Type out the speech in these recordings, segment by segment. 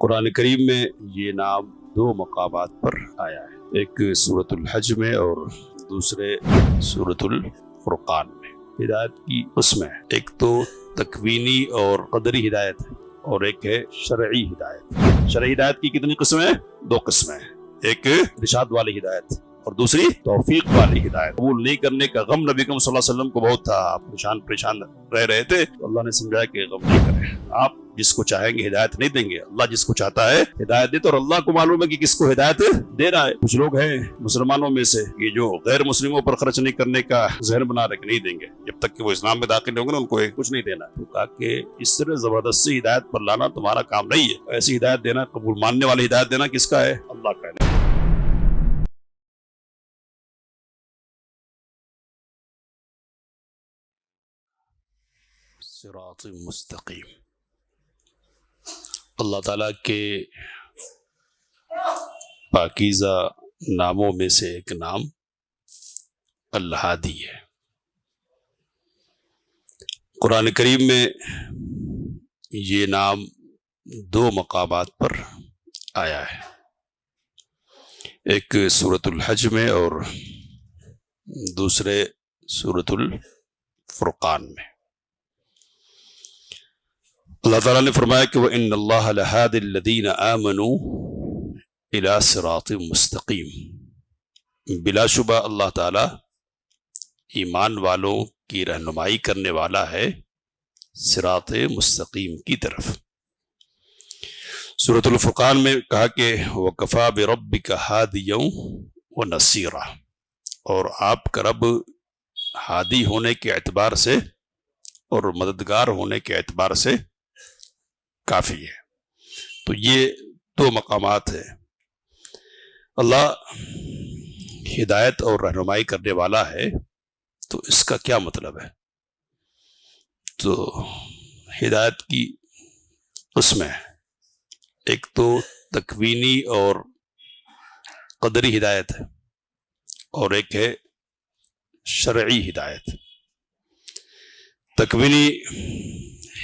قرآن کریم میں یہ نام دو مقامات پر آیا ہے، ایک سورۃ الحج میں اور دوسرے سورۃ الفرقان میں۔ ہدایت کی قسمیں، ایک تو تکوینی اور قدری ہدایت ہے اور ایک ہے شرعی ہدایت۔ شرعی ہدایت کی کتنی قسمیں؟ دو قسمیں، ایک ارشاد والی ہدایت اور دوسری توفیق والی ہدایت۔ قبول نہیں کرنے کا غم نبی کریم صلی اللہ علیہ وسلم کو بہت تھا، آپ پریشان رہ رہے تھے، تو اللہ نے سمجھایا کہ غم نہیں کریں، آپ جس کو چاہیں گے ہدایت نہیں دیں گے، اللہ جس کو چاہتا ہے ہدایت دیتے، اور اللہ کو معلوم ہے کہ کس کو ہدایت دے رہا ہے۔ کچھ لوگ ہیں مسلمانوں میں سے یہ جو غیر مسلموں پر خرچ نہیں کرنے کا ذہن بنا رہے کہ نہیں دیں گے، جب تک کہ وہ اسلام میں داخل ہوں گے نا ان کو کچھ نہیں دینا ہے۔ تو کہا کہ اس طرح زبردستی ہدایت پر لانا تمہارا کام نہیں ہے، ایسی ہدایت دینا، قبول ماننے والی ہدایت دینا کس کا ہے؟ اللہ کا ہے۔ صراط مستقیم، اللہ تعالیٰ کے پاکیزہ ناموں میں سے ایک نام الہادی ہے۔ قرآن کریم میں یہ نام دو مقامات پر آیا ہے، ایک سورۃ الحج میں اور دوسرے سورۃ الفرقان میں۔ اللہ تعالیٰ نے فرمایا کہ وَإِنَّ اللَّهَ لَهَادِ الَّذِينَ آمَنُوا إِلَى صِرَاطٍ مُسْتَقِيمٍ، بلا شبہ اللہ تعالیٰ ایمان والوں کی رہنمائی کرنے والا ہے صراط مستقیم کی طرف۔ سورۃ الفرقان میں کہا کہ وَكَفَى بِرَبِّكَ هَادِيًا وَنَصِيرًا، اور آپ کا رب ہادی ہونے کے اعتبار سے اور مددگار ہونے کے اعتبار سے کافی ہے۔ تو یہ دو مقامات ہیں، اللہ ہدایت اور رہنمائی کرنے والا ہے، تو اس کا کیا مطلب ہے؟ تو ہدایت کی قسمیں، ایک تو تکوینی اور قدری ہدایت ہے اور ایک ہے شرعی ہدایت۔ تکوینی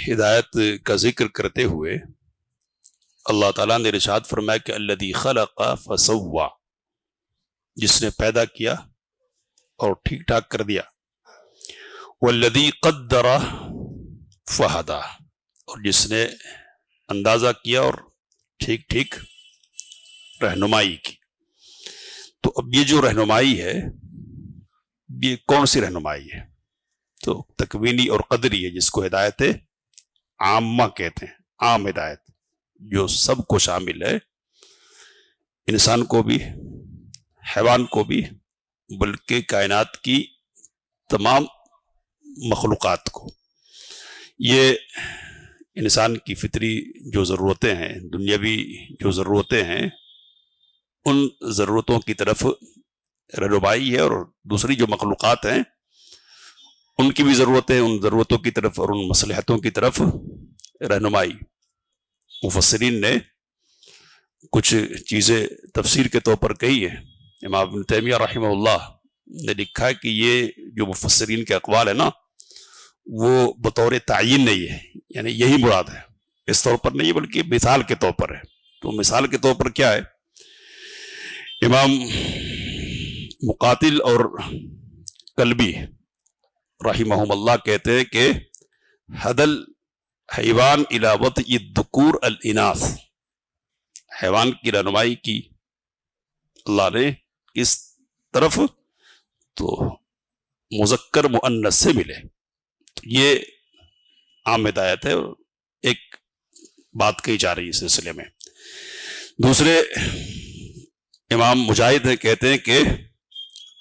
ہدایت کا ذکر کرتے ہوئے اللہ تعالیٰ نے ارشاد فرمایا کہ الذی خلق فسوی، جس نے پیدا کیا اور ٹھیک ٹھاک کر دیا، والذی قدر فہدی، اور جس نے اندازہ کیا اور ٹھیک ٹھیک رہنمائی کی۔ تو اب یہ جو رہنمائی ہے یہ کون سی رہنمائی ہے؟ تو تکوینی اور قدری ہے، جس کو ہدایت عامہ کہتے ہیں، عام ہدایت جو سب کو شامل ہے، انسان کو بھی، حیوان کو بھی، بلکہ کائنات کی تمام مخلوقات کو۔ یہ انسان کی فطری جو ضرورتیں ہیں، دنیاوی جو ضرورتیں ہیں، ان ضرورتوں کی طرف رہنمائی ہے، اور دوسری جو مخلوقات ہیں ان کی بھی ضرورتیں، ان ضرورتوں کی طرف اور ان مصلحتوں کی طرف رہنمائی۔ مفسرین نے کچھ چیزیں تفسیر کے طور پر کہی ہے۔ امام ابن تیمیہ رحمہ اللہ نے لکھا ہے کہ یہ جو مفسرین کے اقوال ہے نا، وہ بطور تعین نہیں ہے، یعنی یہی مراد ہے، اس طور پر نہیں بلکہ مثال کے طور پر ہے۔ تو مثال کے طور پر کیا ہے؟ امام مقاتل اور کلبی رحمہم اللہ کہتے ہیں کہ حدل حیوان الی وطء الذکور الاناث، حیوان کی رہنمائی کی اللہ نے کس طرف؟ تو مذکر مؤنث سے ملے۔ یہ عام ہدایت ہے، ایک بات کہی جا رہی ہے اس سلسلے میں۔ دوسرے امام مجاہد کہتے ہیں کہ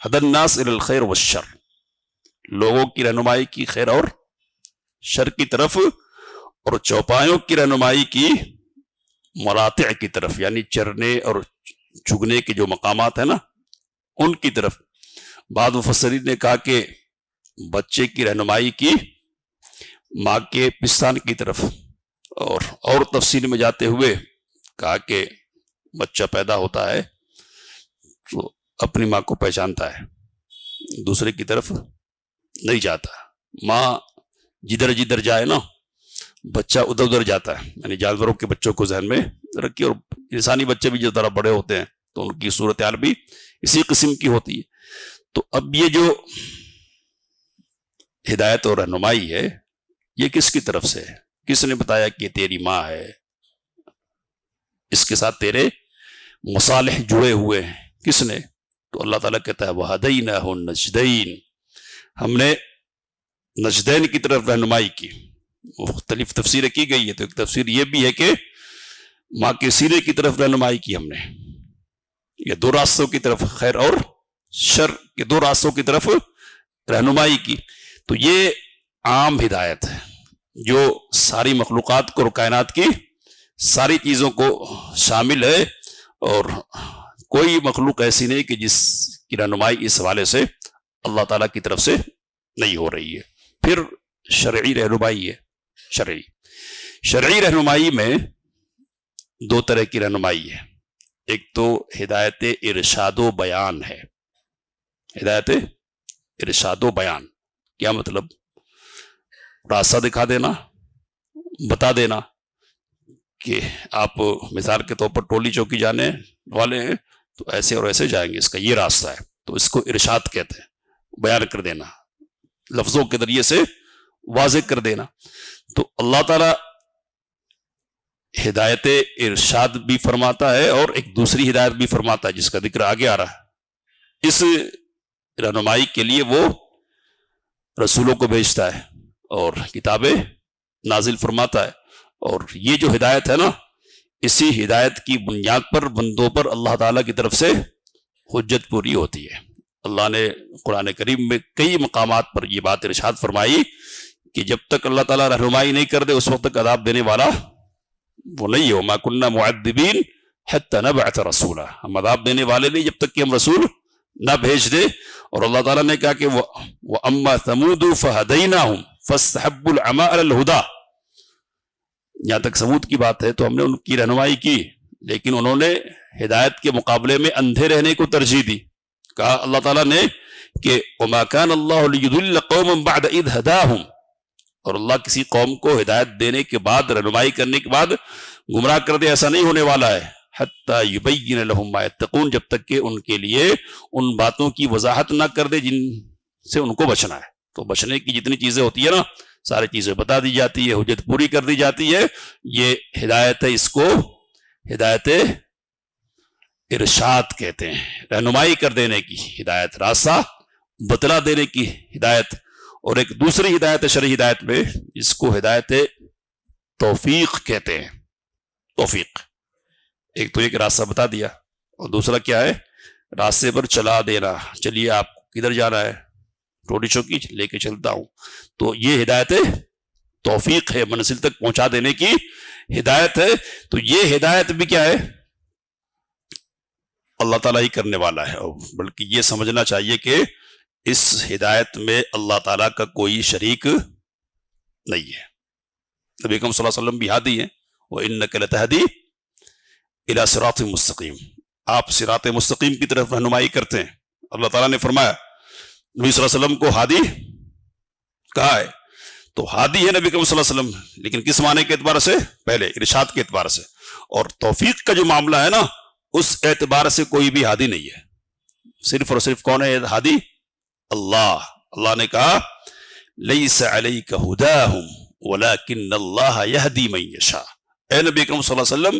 ہدی الناس الی الخیر والشر، لوگوں کی رہنمائی کی خیر اور شر کی طرف، اور چوپایوں کی رہنمائی کی مراتع کی طرف، یعنی چرنے اور چگنے کے جو مقامات ہیں نا ان کی طرف۔ بعض مفسرین نے کہا کہ بچے کی رہنمائی کی ماں کے پستان کی طرف، اور تفصیل میں جاتے ہوئے کہا کہ بچہ پیدا ہوتا ہے تو اپنی ماں کو پہچانتا ہے، دوسرے کی طرف نہیں جاتا۔ ماں جدھر جدھر جائے نا، بچہ ادھر ادھر جاتا ہے، یعنی جانوروں کے بچوں کو ذہن میں رکھیے، اور انسانی بچے بھی جس طرح بڑے ہوتے ہیں تو ان کی صورتحال بھی اسی قسم کی ہوتی ہے۔ تو اب یہ جو ہدایت اور رہنمائی ہے یہ کس کی طرف سے ہے؟ کس نے بتایا کہ تیری ماں ہے، اس کے ساتھ تیرے مصالح جڑے ہوئے ہیں، کس نے؟ تو اللہ تعالیٰ کہتا ہے وَهَدَيْنَاهُ النَّجْدَيْنِ، ہم نے نجدین کی طرف رہنمائی کی۔ مختلف تفسیریں کی گئی ہے، تو ایک تفسیر یہ بھی ہے کہ ماں کے سینے کی طرف رہنمائی کی ہم نے، یہ دو راستوں کی طرف، خیر اور شر کے دو راستوں کی طرف رہنمائی کی۔ تو یہ عام ہدایت ہے جو ساری مخلوقات کو اور کائنات کی ساری چیزوں کو شامل ہے، اور کوئی مخلوق ایسی نہیں کہ جس کی رہنمائی اس حوالے سے اللہ تعالیٰ کی طرف سے نہیں ہو رہی ہے۔ پھر شرعی رہنمائی ہے۔ شرعی رہنمائی میں دو طرح کی رہنمائی ہے، ایک تو ہدایت ارشاد و بیان ہے۔ ہدایت ارشاد و بیان کیا مطلب؟ راستہ دکھا دینا، بتا دینا کہ آپ مثال کے طور پر ٹولی چوکی جانے والے ہیں تو ایسے اور ایسے جائیں گے، اس کا یہ راستہ ہے، تو اس کو ارشاد کہتے ہیں، بیان کر دینا، لفظوں کے ذریعے سے واضح کر دینا۔ تو اللہ تعالیٰ ہدایت ارشاد بھی فرماتا ہے اور ایک دوسری ہدایت بھی فرماتا ہے جس کا ذکر آگے آ رہا ہے۔ اس رہنمائی کے لیے وہ رسولوں کو بھیجتا ہے اور کتابیں نازل فرماتا ہے، اور یہ جو ہدایت ہے نا، اسی ہدایت کی بنیاد پر بندوں پر اللہ تعالیٰ کی طرف سے حجت پوری ہوتی ہے۔ اللہ نے قرآن کریم میں کئی مقامات پر یہ بات ارشاد فرمائی کہ جب تک اللہ تعالیٰ رہنمائی نہیں کر دے اس وقت تک عذاب دینے والا وہ نہیں ہے۔ وَمَا كُنَّا مُعَذِّبِينَ حَتَّى نَبْعَثَ رَسُولًا، ہم عذاب دینے والے نہیں جب تک کہ ہم رسول نہ بھیج دے۔ اور اللہ تعالیٰ نے کہا کہ وَأَمَّا ثَمُودُ فَهَدَيْنَاهُمْ فَاسْتَحَبُّوا الْعَمَىٰ عَلَى الْهُدَىٰ، یہاں تک سمود کی بات ہے تو ہم نے ان کی رہنمائی کی، لیکن انہوں نے ہدایت کے مقابلے میں اندھے رہنے کو ترجیح دی۔ کہا اللہ تعالیٰ نے کہ وَمَا كَانَ اللَّهُ لِيُضِلَّ قَوْمًا بَعْدَ إِذْ هَدَاهُمْ، اور اللہ کسی قوم کو ہدایت دینے کے بعد، رہنمائی کرنے کے بعد گمراہ کر دے، ایسا نہیں ہونے والا ہے۔ حَتَّى يُبَيِّنَ لَهُم مَا يَتَّقُونَ، جب تک کہ ان کے لیے ان باتوں کی وضاحت نہ کر دے جن سے ان کو بچنا ہے۔ تو بچنے کی جتنی چیزیں ہوتی ہیں نا، ساری چیزیں بتا دی جاتی ہے، حجت پوری کر دی جاتی ہے۔ یہ ہدایت ہے، اس کو ہدایت ارشاد کہتے ہیں، رہنمائی کر دینے کی ہدایت، راستہ بتلا دینے کی ہدایت۔ اور ایک دوسری ہدایت ہے شرعی ہدایت میں، جس کو ہدایت توفیق کہتے ہیں۔ توفیق، ایک تو ایک راستہ بتا دیا، اور دوسرا کیا ہے؟ راستے پر چلا دینا، چلیے آپ کدھر جانا ہے؟ ٹولی چوکی لے کے چلتا ہوں۔ تو یہ ہدایت توفیق ہے، منزل تک پہنچا دینے کی ہدایت ہے۔ تو یہ ہدایت بھی کیا ہے؟ اللہ تعالیٰ ہی کرنے والا ہے، بلکہ یہ سمجھنا چاہیے کہ اس ہدایت میں اللہ تعالیٰ کا کوئی شریک نہیں ہے۔ نبی اکرم صلی اللہ علیہ وسلم بھی ہادی ہیں، وَإِنَّكَ لَتَهْدِي إِلَى صِرَاطٍ مستقیم، آپ صراط مستقیم کی طرف رہنمائی کرتے ہیں۔ اللہ تعالیٰ نے فرمایا، نبی صلی اللہ علیہ وسلم کو ہادی کہا ہے، تو ہادی ہے نبی اکرم صلی اللہ علیہ وسلم، لیکن کس معنی کے اعتبار سے؟ پہلے ارشاد کے اعتبار سے۔ اور توفیق کا جو معاملہ ہے نا، اس اعتبار سے کوئی بھی ہادی نہیں ہے، صرف اور صرف کون ہے ہادی؟ اللہ۔ اللہ نے کہا لیس علیک ہداہم ولکن اللہ یہدی من یشاء، اے نبی اکرم صلی اللہ علیہ وسلم،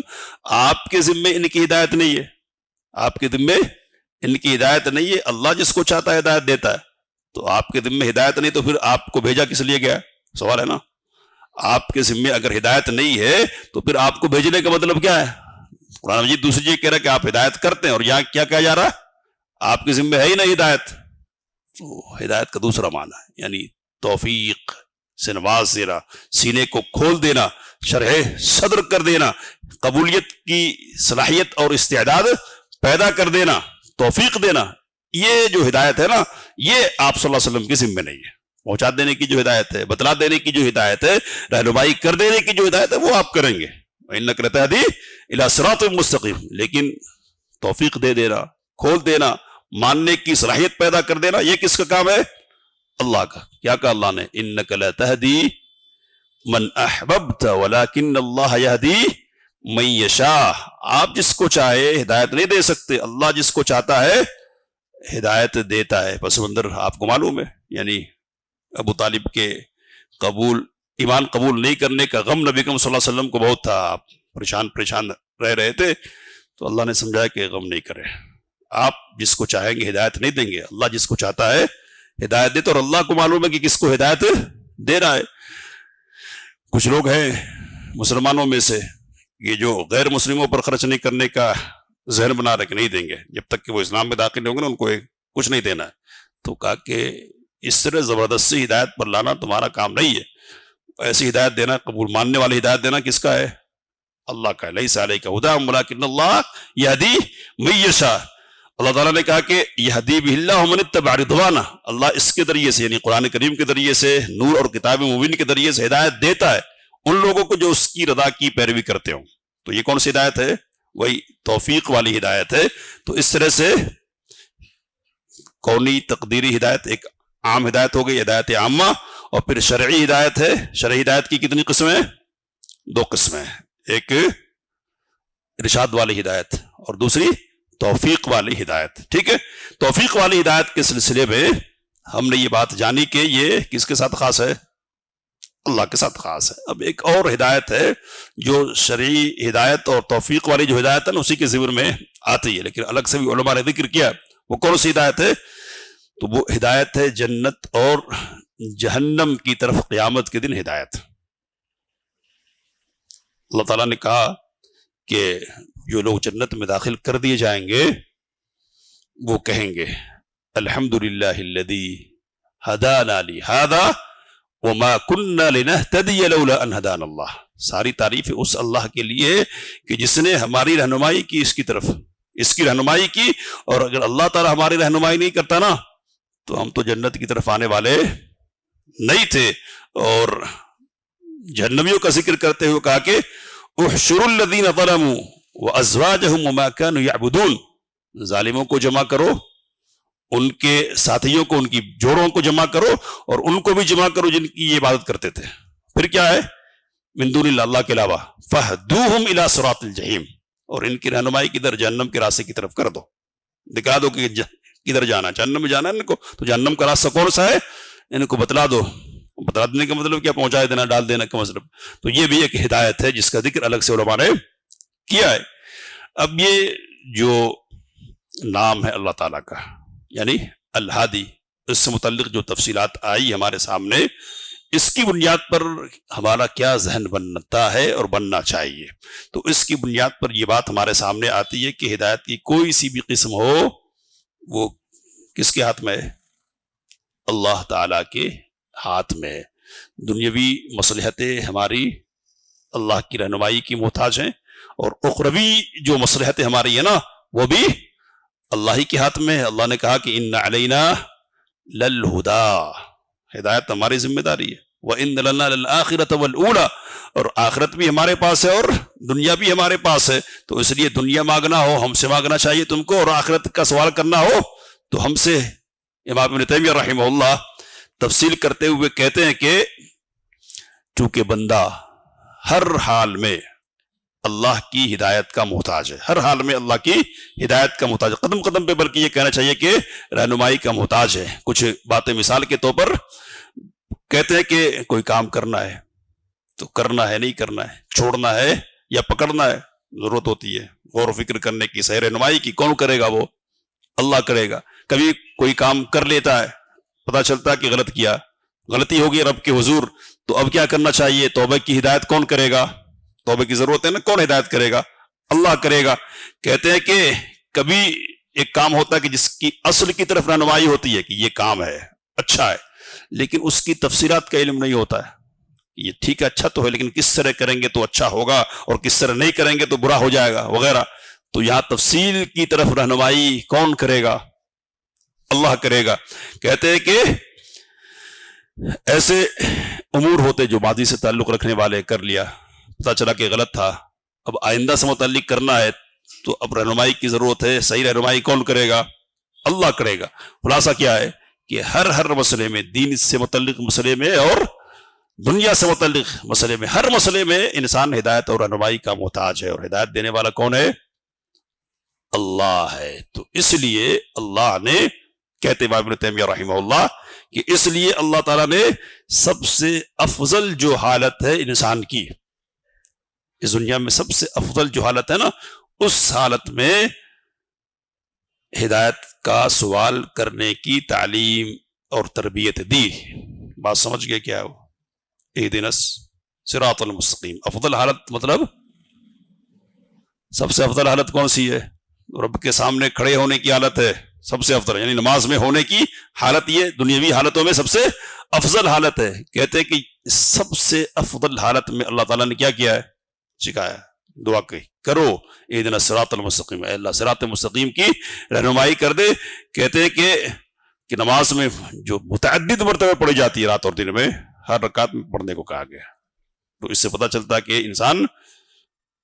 آپ کے ذمے ان کی ہدایت نہیں ہے، آپ کے ذمے ان کی ہدایت نہیں ہے، اللہ جس کو چاہتا ہے ہدایت دیتا ہے۔ تو آپ کے ذمے ہدایت نہیں تو پھر آپ کو بھیجا کس لیے گیا؟ سوال ہے نا، آپ کے ذمے اگر ہدایت نہیں ہے تو پھر آپ کو بھیجنے کا مطلب کیا ہے؟ قرآن مجید دوسری جگہ کہہ رہا ہے کہ آپ ہدایت کرتے ہیں، اور یہاں کیا کہا جا رہا ہے؟ آپ کے ذمے ہے ہی نہیں ہدایت۔ تو ہدایت کا دوسرا معنی ہے، یعنی توفیق سے نواز دینا، سینے کو کھول دینا، شرح صدر کر دینا، قبولیت کی صلاحیت اور استعداد پیدا کر دینا، توفیق دینا۔ یہ جو ہدایت ہے نا، یہ آپ صلی اللہ علیہ وسلم کے ذمے نہیں ہے۔ پہنچا دینے کی جو ہدایت ہے، بتلا دینے کی جو ہدایت ہے، رہنمائی کر دینے کی جو ہدایت ہے، وہ آپ کریں گے۔ وَإِنَّكَ لَتَهْدِي إِلَى صِرَاطٍ مُسْتَقِيمٍ، لیکن توفیق دے دینا، کھول دینا، ماننے کی صلاحیت پیدا کر دینا، یہ کس کا کام ہے؟ اللہ کا۔ کیا کہا اللہ نے؟ إِنَّكَ لَتَهْدِي من احببت ولکن اللہ یہدی من یشاء، آپ جس کو چاہے ہدایت نہیں دے سکتے، اللہ جس کو چاہتا ہے ہدایت دیتا ہے۔ پس منظر آپ کو معلوم ہے، یعنی ابو طالب کے ایمان قبول نہیں کرنے کا غم نبی کریم صلی اللہ علیہ وسلم کو بہت تھا، آپ پریشان رہ رہے تھے، تو اللہ نے سمجھایا کہ غم نہیں کرے، آپ جس کو چاہیں گے ہدایت نہیں دیں گے، اللہ جس کو چاہتا ہے ہدایت دیتے، اور اللہ کو معلوم ہے کہ کس کو ہدایت دے رہا ہے۔ کچھ لوگ ہیں مسلمانوں میں سے یہ جو غیر مسلموں پر خرچ نہیں کرنے کا ذہن بنا رہے کہ نہیں دیں گے، جب تک کہ وہ اسلام میں داخل ہوں گے نا ان کو کچھ نہیں دینا ہے۔ تو کہا کہ اس طرح زبردستی ہدایت پر لانا تمہارا کام نہیں ہے، ایسی ہدایت دینا، قبول ماننے والی ہدایت دینا کس کا ہے؟ اللہ کا ہے۔ لیس علیک ھداھم ولکن اللہ یہدی من یشاء، اللہ تعالیٰ نے کہا کہ یہدی بہ اللہ من اتبع رضوانہ، اللہ اس کے ذریعے سے، یعنی قرآن کریم کے ذریعے سے، نور اور کتاب مبین کے ذریعے سے ہدایت دیتا ہے ان لوگوں کو جو اس کی رضا کی پیروی کرتے ہوں۔ تو یہ کون سی ہدایت ہے؟ وہی توفیق والی ہدایت ہے۔ تو اس طرح سے کونی تقدیری ہدایت ایک عام ہدایت ہو گئی، ہدایت عامہ، اور پھر شرعی ہدایت ہے۔ شرعی ہدایت کی کتنی قسمیں؟ 2 قسمیں، ایک ارشاد والی ہدایت اور دوسری توفیق والی ہدایت، ٹھیک ہے۔ توفیق والی ہدایت کے سلسلے میں ہم نے یہ بات جانی کہ یہ کس کے ساتھ خاص ہے؟ اللہ کے ساتھ خاص ہے۔ اب ایک اور ہدایت ہے جو شرعی ہدایت اور توفیق والی جو ہدایت ہے نا اسی کے ذمن میں آتی ہے، لیکن الگ سے بھی علماء نے ذکر کیا۔ وہ کون سی ہدایت ہے؟ تو وہ ہدایت ہے جنت اور جہنم کی طرف قیامت کے دن ہدایت۔ اللہ تعالیٰ نے کہا کہ جو لوگ جنت میں داخل کر دیے جائیں گے وہ کہیں گے الحمدللہ الذی ہدانا لہذا وما كنا لنهتدي لولا ان هدانا اللہ، ساری تعریف اس اللہ کے لیے کہ جس نے ہماری رہنمائی کی اس کی طرف، اس کی رہنمائی کی، اور اگر اللہ تعالیٰ ہماری رہنمائی نہیں کرتا نا تو ہم تو جنت کی طرف آنے والے نہیں تھے۔ اور جہنمیوں کا ذکر کرتے ہوئے کہا کہ احشروا الذین ظلموا وازواجہم وما كانوا یعبدون، ظالموں کو جمع کرو، ان کے ساتھیوں کو، ان کی جوڑوں کو جمع کرو، اور ان کو بھی جمع کرو جن کی یہ عبادت کرتے تھے۔ پھر کیا ہے؟ من دون اللہ، اللہ کے علاوہ، فہدوہم الی صراط الجحیم، اور ان کی رہنمائی کدھر؟ جہنم کے راستے کی طرف کر دو، دکھا دو کہ کدھر جانا، جہنم میں جانا ہے ان کو، تو جہنم کا راستہ کون سا ہے ان کو بتلا دو۔ بتلا دینے کا مطلب کیا؟ پہنچا دینا، ڈال دینا کا مطلب۔ تو یہ بھی ایک ہدایت ہے جس کا ذکر الگ سے علماء نے کیا ہے۔ اب یہ جو نام ہے اللہ تعالیٰ کا، یعنی الہادی، اس سے متعلق جو تفصیلات آئی ہمارے سامنے، اس کی بنیاد پر ہمارا کیا ذہن بنتا ہے اور بننا چاہیے؟ تو اس کی بنیاد پر یہ بات ہمارے سامنے آتی ہے کہ ہدایت کی کوئی سی بھی قسم ہو وہ کس کے ہاتھ میں ہے؟ اللہ تعالیٰ کے ہاتھ میں ہے۔ دنیاوی مصلحتیں ہماری اللہ کی رہنمائی کی محتاج ہیں، اور اخروی جو مصلحتیں ہماری ہیں نا وہ بھی اللہ ہی کے ہاتھ میں ہے۔ اللہ نے کہا کہ ان علینا للہدی، ہدایت ہماری ذمہ داری ہے، وَإِنَّ لَنَا لَلْآخِرَةَ وَالْأُولَى، اور آخرت بھی ہمارے پاس ہے اور دنیا بھی ہمارے پاس ہے۔ تو اس لیے دنیا مانگنا ہو ہم سے مانگنا چاہیے تم کو، اور آخرت کا سوال کرنا ہو تو ہم سے۔ امام ابن تیمیہ رحمہ اللہ تفصیل کرتے ہوئے کہتے ہیں کہ چونکہ بندہ ہر حال میں اللہ کی ہدایت کا محتاج ہے، ہر حال میں اللہ کی ہدایت کا محتاج ہے، قدم قدم پہ، بلکہ یہ کہنا چاہیے کہ رہنمائی کا محتاج ہے۔ کچھ باتیں مثال کے طور پر کہتے ہیں کہ کوئی کام کرنا ہے تو کرنا ہے نہیں کرنا ہے، چھوڑنا ہے یا پکڑنا ہے، ضرورت ہوتی ہے غور و فکر کرنے کی، صحیح رہنمائی کی۔ کون کرے گا؟ وہ اللہ کرے گا۔ کبھی کوئی کام کر لیتا ہے، پتہ چلتا ہے کہ غلط کیا، غلطی ہوگی رب کے حضور، تو اب کیا کرنا چاہیے؟ توبہ کی ہدایت کون کرے گا؟ توبہ کی ضرورت ہے نا، کون ہدایت کرے گا؟ اللہ کرے گا۔ کہتے ہیں کہ کبھی ایک کام ہوتا ہے کہ جس کی اصل کی طرف رہنمائی ہوتی ہے کہ یہ کام ہے، اچھا ہے، لیکن اس کی تفصیلات کا علم نہیں ہوتا ہے۔ یہ ٹھیک ہے، اچھا تو ہے، لیکن کس طرح کریں گے تو اچھا ہوگا اور کس طرح نہیں کریں گے تو برا ہو جائے گا وغیرہ۔ تو یہاں تفصیل کی طرف رہنمائی کون کرے گا؟ اللہ کرے گا۔ کہتے ہیں کہ ایسے امور ہوتے جو ماضی سے تعلق رکھنے والے، کر لیا، پتہ چلا کہ غلط تھا، اب آئندہ سے متعلق کرنا ہے تو اب رہنمائی کی ضرورت ہے۔ صحیح رہنمائی کون کرے گا؟ اللہ کرے گا۔ خلاصہ کیا ہے کہ ہر مسئلے میں، دین سے متعلق مسئلے میں اور دنیا سے متعلق مسئلے میں، ہر مسئلے میں انسان ہدایت اور رہنمائی کا محتاج ہے، اور ہدایت دینے والا کون ہے؟ اللہ ہے۔ تو اس لیے اللہ نے، کہتے ہیں ابن تیمیہ رحمہ اللہ، کہ اس لیے اللہ تعالیٰ نے سب سے افضل جو حالت ہے انسان کی، اس دنیا میں سب سے افضل جو حالت ہے نا، اس حالت میں ہدایت کا سوال کرنے کی تعلیم اور تربیت دی۔ بات سمجھ گئے کیا ہو؟ اہدنا الصراط المستقیم، افضل حالت مطلب سب سے افضل حالت کون سی ہے؟ رب کے سامنے کھڑے ہونے کی حالت ہے سب سے افضل، یعنی نماز میں ہونے کی حالت، یہ دنیاوی حالتوں میں سب سے افضل حالت ہے۔ کہتے ہیں کہ سب سے افضل حالت میں اللہ تعالیٰ نے کیا کیا ہے؟ سکھایا، دعا کی کرو اہدنا الصراط المستقیم، اے اللہ صراط مستقیم کی رہنمائی کر دے۔ کہتے ہیں کہ نماز میں جو متعدد مرتبہ پڑھی جاتی ہے رات اور دن میں، ہر رکعت میں پڑھنے کو کہا گیا، تو اس سے پتہ چلتا ہے کہ انسان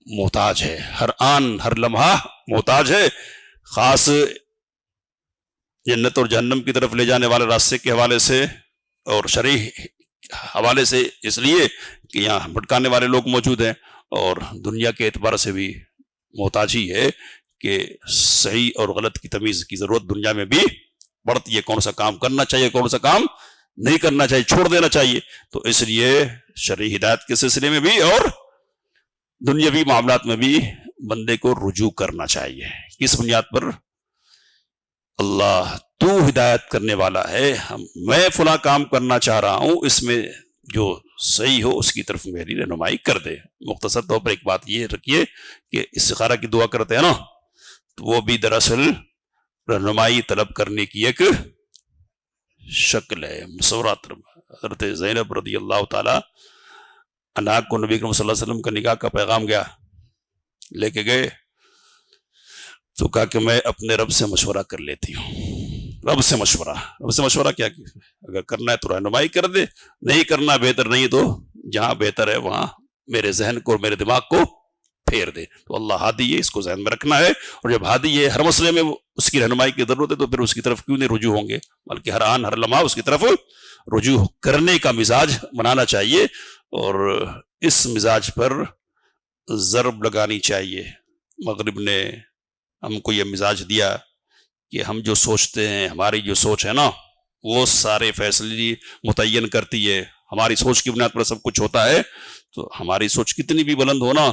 محتاج ہے، ہر آن ہر لمحہ محتاج ہے، خاص جنت اور جہنم کی طرف لے جانے والے راستے کے حوالے سے اور شرعی حوالے سے، اس لیے کہ یہاں بھٹکانے والے لوگ موجود ہیں، اور دنیا کے اعتبار سے بھی محتاج ہی ہے کہ صحیح اور غلط کی تمیز کی ضرورت دنیا میں بھی پڑتی ہے، کون سا کام کرنا چاہیے کون سا کام نہیں کرنا چاہیے، چھوڑ دینا چاہیے۔ تو اس لیے شرعی ہدایت کے سلسلے میں بھی اور دنیاوی معاملات میں بھی بندے کو رجوع کرنا چاہیے۔ کس بنیاد پر؟ اللہ تو ہدایت کرنے والا ہے، میں فلاں کام کرنا چاہ رہا ہوں، اس میں جو صحیح ہو اس کی طرف میری رہنمائی کر دے۔ مختصر طور پر ایک بات یہ رکھیے کہ استخارہ کی دعا کرتے ہیں نا، تو وہ بھی دراصل رہنمائی طلب کرنے کی ایک شکل ہے، مصورات۔ حضرت زینب رضی اللہ تعالی عنہا کو نبی کریم صلی اللہ علیہ وسلم کا نکاح کا پیغام گیا، لے کے گئے تو کہا کہ میں اپنے رب سے مشورہ کر لیتی ہوں۔ رب سے مشورہ کیا کہ اگر کرنا ہے تو رہنمائی کر دے، نہیں کرنا بہتر نہیں تو جہاں بہتر ہے وہاں میرے ذہن کو اور میرے دماغ کو پھیر دے۔ تو اللہ ہادی ہے، اس کو ذہن میں رکھنا ہے، اور جب ہادی ہے ہر مسئلے میں اس کی رہنمائی کی ضرورت ہے تو پھر اس کی طرف کیوں نہیں رجوع ہوں گے، بلکہ ہر آن ہر لمحہ اس کی طرف رجوع کرنے کا مزاج بنانا چاہیے، اور اس مزاج پر ضرب لگانی چاہیے۔ مغرب نے ہم کو یہ مزاج دیا کہ ہم جو سوچتے ہیں، ہماری جو سوچ ہے نا، وہ سارے فیصلے متعین کرتی ہے، ہماری سوچ کی بنیاد پر سب کچھ ہوتا ہے۔ تو ہماری سوچ کتنی بھی بلند ہو نا،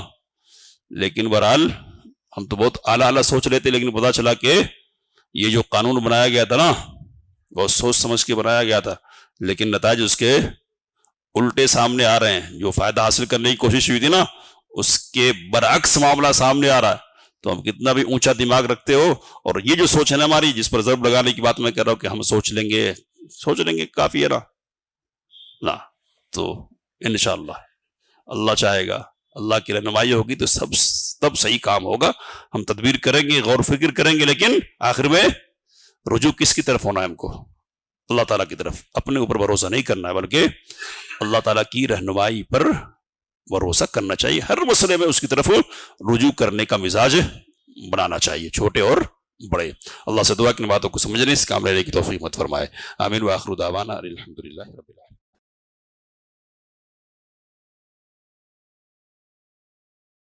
لیکن بہرحال ہم تو بہت اعلیٰ سوچ لیتے، لیکن پتا چلا کہ یہ جو قانون بنایا گیا تھا نا، بہت سوچ سمجھ کے بنایا گیا تھا، لیکن نتائج اس کے الٹے سامنے آ رہے ہیں۔ جو فائدہ حاصل کرنے کی کوشش ہوئی تھی نا، اس کے برعکس معاملہ سامنے آ رہا ہے۔ تو ہم کتنا بھی اونچا دماغ رکھتے ہو، اور یہ جو سوچ ہے نا ہماری، جس پر ضرب لگانے کی بات میں کہہ رہا ہوں کہ ہم سوچ لیں گے کافی ہے نا، تو انشاءاللہ اللہ چاہے گا، اللہ کی رہنمائی ہوگی تو تب صحیح کام ہوگا۔ ہم تدبیر کریں گے، غور و فکر کریں گے، لیکن آخر میں رجوع کس کی طرف ہونا ہے؟ ہم کو اللہ تعالیٰ کی طرف۔ اپنے اوپر بھروسہ نہیں کرنا ہے، بلکہ اللہ تعالیٰ کی رہنمائی پر بھروسہ کرنا چاہیے۔ ہر مسئلے میں اس کی طرف رجوع کرنے کا مزاج بنانا چاہیے، چھوٹے اور بڑے۔ اللہ سے دعا کہ ان باتوں کو سمجھنے، اس کام لینے کی توفیق مت فرمائے۔ آمین۔ وآخر دعوانا الحمدللہ رب العالمین۔